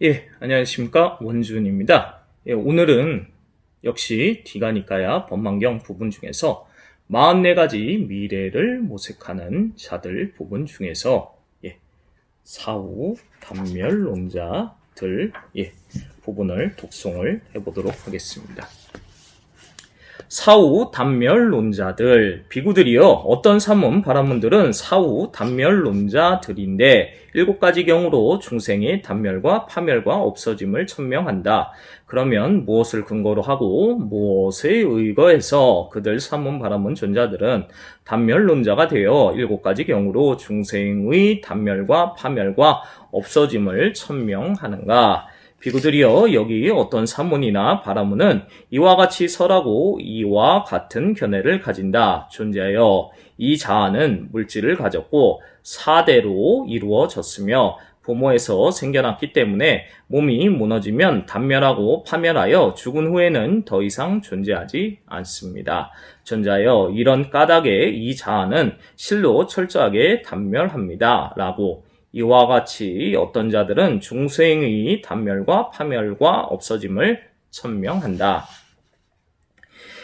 예, 안녕하십니까. 원준입니다. 예, 오늘은 역시 디가니까야 법망경 부분 중에서 44가지 미래를 모색하는 자들 부분 중에서 사후 단멸론자들 부분을 독송을 해보도록 하겠습니다. 사후 단멸론자들, 비구들이요, 어떤 사문, 바라문들은 사후 단멸론자들인데 7가지 경우로 중생의 단멸과 파멸과 없어짐을 천명한다. 그러면 무엇을 근거로 하고 무엇에 의거해서 그들 사문, 바라문 존자들은 단멸론자가 되어 7가지 경우로 중생의 단멸과 파멸과 없어짐을 천명하는가? 비구들이여, 여기 어떤 사문이나 바라문은 이와 같이 설하고 이와 같은 견해를 가진다. 존재하여 이 자아는 물질을 가졌고 사대로 이루어졌으며 부모에서 생겨났기 때문에 몸이 무너지면 단멸하고 파멸하여 죽은 후에는 더 이상 존재하지 않습니다. 존재하여 이런 까닭에 이 자아는 실로 철저하게 단멸합니다. 라고 이와 같이 어떤 자들은 중생의 단멸과 파멸과 없어짐을 천명한다.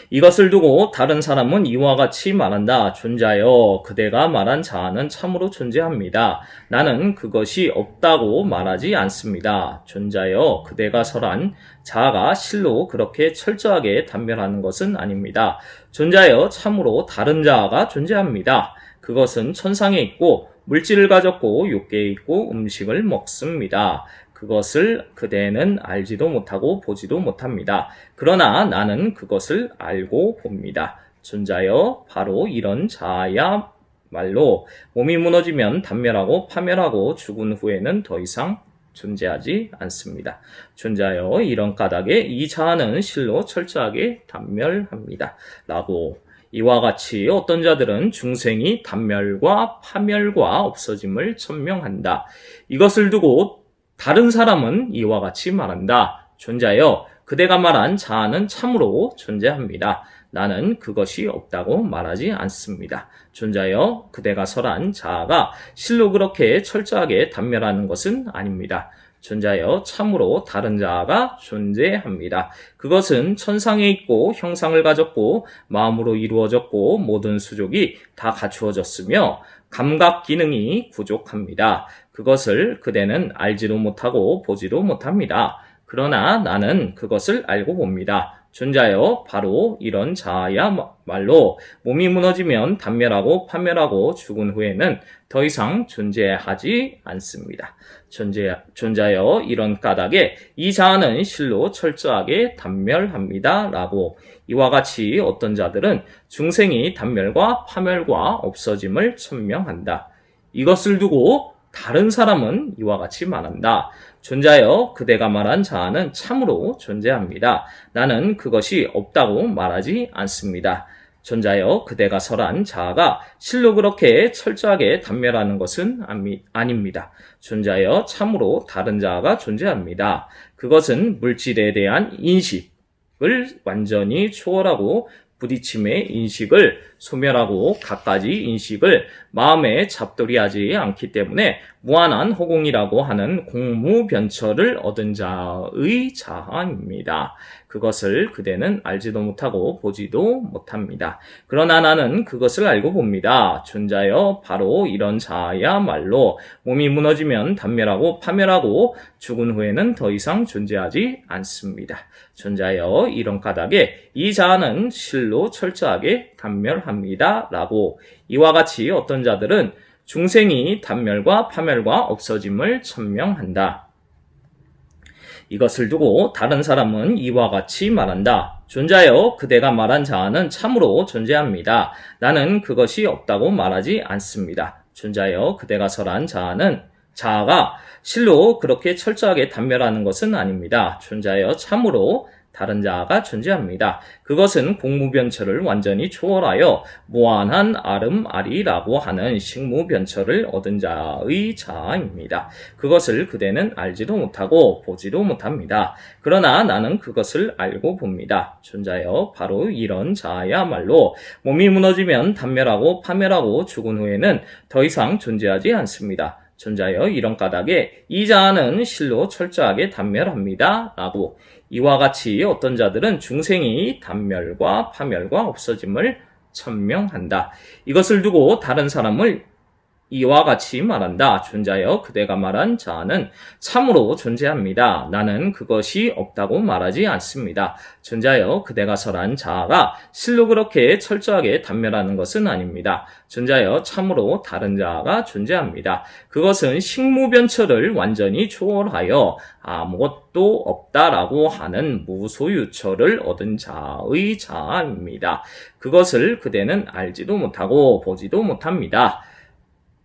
이것을 두고 다른 사람은 이와 같이 말한다. 존자여, 그대가 말한 자아는 참으로 존재합니다. 나는 그것이 없다고 말하지 않습니다. 존자여, 그대가 설한 자아가 실로 그렇게 철저하게 단멸하는 것은 아닙니다. 존자여, 참으로 다른 자아가 존재합니다. 그것은 천상에 있고 물질을 가졌고 육계에 있고 음식을 먹습니다. 그것을 그대는 알지도 못하고 보지도 못합니다. 그러나 나는 그것을 알고 봅니다. 존자여, 바로 이런 자야말로 몸이 무너지면 단멸하고 파멸하고 죽은 후에는 더 이상 존재하지 않습니다. 존자여, 이런 까닭에 이 자아는 실로 철저하게 단멸합니다. 라고 이와 같이 어떤 자들은 중생이 단멸과 파멸과 없어짐을 천명한다. 이것을 두고 다른 사람은 이와 같이 말한다. 존자여, 그대가 말한 자아는 참으로 존재합니다. 나는 그것이 없다고 말하지 않습니다. 존자여, 그대가 설한 자아가 실로 그렇게 철저하게 단멸하는 것은 아닙니다. 존자여, 참으로 다른 자아가 존재합니다. 그것은 천상에 있고 형상을 가졌고 마음으로 이루어졌고 모든 수족이 다 갖추어졌으며 감각 기능이 부족합니다. 그것을 그대는 알지도 못하고 보지도 못합니다. 그러나 나는 그것을 알고 봅니다. 존자여, 바로 이런 자아야말로 몸이 무너지면 단멸하고 파멸하고 죽은 후에는 더 이상 존재하지 않습니다. 존자여, 이런 까닭에 이 자아는 실로 철저하게 단멸합니다. 라고 이와 같이 어떤 자들은 중생이 단멸과 파멸과 없어짐을 천명한다. 이것을 두고 다른 사람은 이와 같이 말한다. 존자여, 그대가 말한 자아는 참으로 존재합니다. 나는 그것이 없다고 말하지 않습니다. 존자여, 그대가 설한 자아가 실로 그렇게 철저하게 단멸하는 것은 아닙니다. 존자여, 참으로 다른 자아가 존재합니다. 그것은 물질에 대한 인식을 완전히 초월하고 부딪힘의 인식을 소멸하고 갖가지 인식을 마음에 잡돌이하지 않기 때문에 무한한 허공이라고 하는 공무변처를 얻은 자의 자아입니다. 그것을 그대는 알지도 못하고 보지도 못합니다. 그러나 나는 그것을 알고 봅니다. 존자여, 바로 이런 자야말로 몸이 무너지면 단멸하고 파멸하고 죽은 후에는 더 이상 존재하지 않습니다. 존자여, 이런 까닭에 이 자아는 실로 철저하게 단멸합니다. 라고 이와 같이 어떤 자들은 중생이 단멸과 파멸과 없어짐을 천명한다. 이것을 두고 다른 사람은 이와 같이 말한다. 존자여, 그대가 말한 자아는 참으로 존재합니다. 나는 그것이 없다고 말하지 않습니다. 존자여, 그대가 설한 자아가 실로 그렇게 철저하게 단멸하는 것은 아닙니다. 존자여, 참으로 다른 자아가 존재합니다. 그것은 공무변처를 완전히 초월하여 무한한 아름아리라고 하는 식무변처를 얻은 자의 자아입니다. 그것을 그대는 알지도 못하고 보지도 못합니다. 그러나 나는 그것을 알고 봅니다. 존자여, 바로 이런 자아야말로 몸이 무너지면 단멸하고 파멸하고 죽은 후에는 더 이상 존재하지 않습니다. 존자여 이런 까닭에 이 자아는 실로 철저하게 단멸합니다. 라고 이와 같이 어떤 자들은 중생이 단멸과 파멸과 없어짐을 천명한다. 이것을 두고 다른 사람을 이와 같이 말한다. 존자여 그대가 말한 자아는 참으로 존재합니다. 나는 그것이 없다고 말하지 않습니다. 존자여 그대가 설한 자아가 실로 그렇게 철저하게 단멸하는 것은 아닙니다. 존자여 참으로 다른 자아가 존재합니다. 그것은 식무변처를 완전히 초월하여 아무것도 없다라고 하는 무소유처를 얻은 자의 자아입니다. 그것을 그대는 알지도 못하고 보지도 못합니다.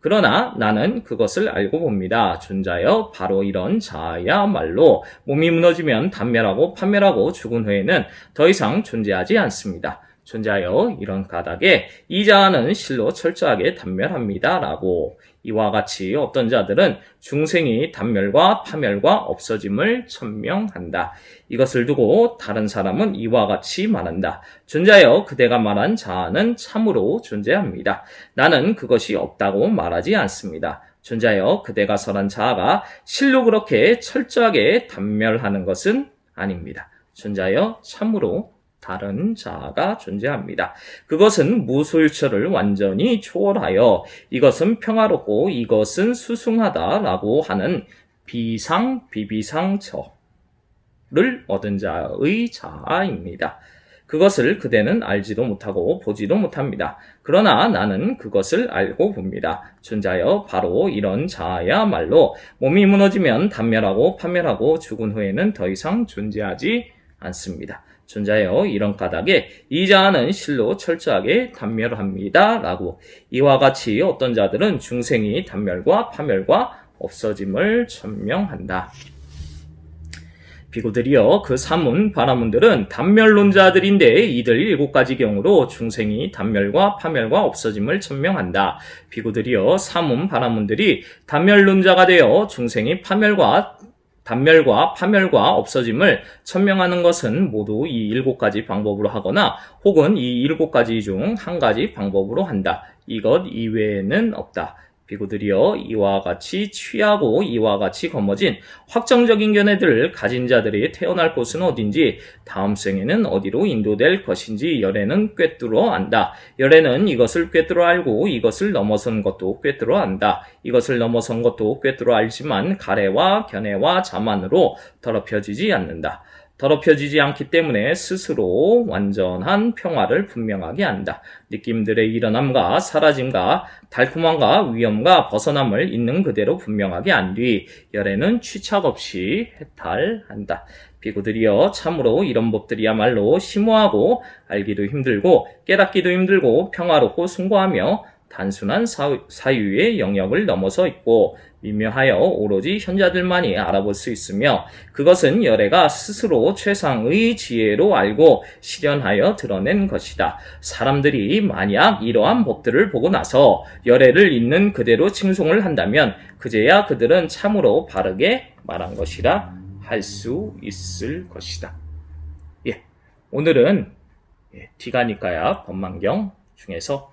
그러나 나는 그것을 알고 봅니다. 존자여 바로 이런 자야말로 몸이 무너지면 단멸하고 파멸하고 죽은 후에는 더 이상 존재하지 않습니다. 존자여 이런 까닭에 이 자아는 실로 철저하게 단멸합니다. 라고 이와 같이 어떤 자들은 중생이 단멸과 파멸과 없어짐을 천명한다. 이것을 두고 다른 사람은 이와 같이 말한다. 존자여 그대가 말한 자아는 참으로 존재합니다. 나는 그것이 없다고 말하지 않습니다. 존자여 그대가 설한 자아가 실로 그렇게 철저하게 단멸하는 것은 아닙니다. 존자여 참으로 다른 자아가 존재합니다. 그것은 무소유처를 완전히 초월하여 이것은 평화롭고 이것은 수승하다라고 하는 비상비비상처를 얻은 자의 자아입니다. 그것을 그대는 알지도 못하고 보지도 못합니다. 그러나 나는 그것을 알고 봅니다. 존자여 바로 이런 자아야말로 몸이 무너지면 단멸하고 파멸하고 죽은 후에는 더 이상 존재하지 않습니다. 존자여 이런 까닭에 이 자아는 실로 철저하게 단멸합니다. 라고 이와 같이 어떤 자들은 중생이 단멸과 파멸과 없어짐을 천명한다. 비구들이여 그 사문 바라문들은 단멸론자들인데 이들 7가지 경우로 중생이 단멸과 파멸과 없어짐을 천명한다. 비구들이여 사문 바라문들이 단멸론자가 되어 중생이 단멸과 파멸과 없어짐을 천명하는 것은 모두 이 7가지 방법으로 하거나 혹은 이 7가지 중 한 가지 방법으로 한다. 이것 이외에는 없다. 비구들이여 이와 같이 취하고 이와 같이 거머쥔 확정적인 견해들을 가진 자들이 태어날 곳은 어딘지 다음 생에는 어디로 인도될 것인지 열애는 꿰뚫어 안다. 열애는 이것을 꿰뚫어 알고 이것을 넘어선 것도 꿰뚫어 안다. 이것을 넘어선 것도 꿰뚫어 알지만 가래와 견해와 자만으로 더럽혀지지 않는다. 더럽혀지지 않기 때문에 스스로 완전한 평화를 분명하게 한다. 느낌들의 일어남과 사라짐과 달콤함과 위험과 벗어남을 있는 그대로 분명하게 한 뒤 열애는 취착 없이 해탈한다. 비구들이여 참으로 이런 법들이야말로 심오하고 알기도 힘들고 깨닫기도 힘들고 평화롭고 숭고하며 단순한 사유의 영역을 넘어서 있고 미묘하여 오로지 현자들만이 알아볼 수 있으며 그것은 열애가 스스로 최상의 지혜로 알고 실현하여 드러낸 것이다. 사람들이 만약 이러한 법들을 보고 나서 열애를 있는 그대로 칭송을 한다면 그제야 그들은 참으로 바르게 말한 것이라 할 수 있을 것이다. 오늘은 디가니까야 법망경 중에서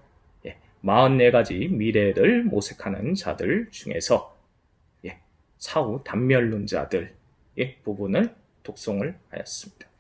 44가지 미래를 모색하는 자들 중에서 사후 단멸론자들의 부분을 독송을 하였습니다.